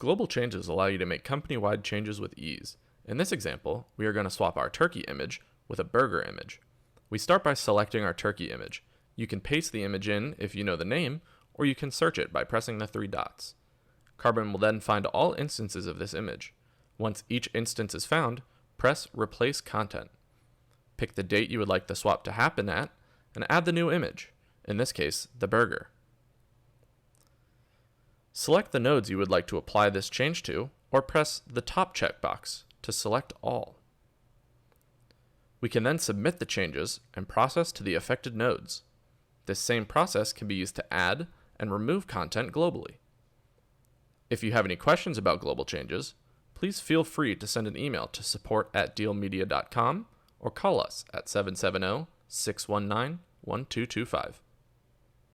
Global changes allow you to make company-wide changes with ease. In this example, we are going to swap our turkey image with a burger image. We start by selecting our turkey image. You can paste the image in if you know the name, or you can search it by pressing the three dots. Carbon will then find all instances of this image. Once each instance is found, press Replace Content. Pick the date you would like the swap to happen at, and add the new image, in this case, the burger. Select the nodes you would like to apply this change to, or press the top checkbox to select all. We can then submit the changes and process to the affected nodes. This same process can be used to add and remove content globally. If you have any questions about global changes, please feel free to send an email to support@deelmedia.com or call us at 770-619-1225.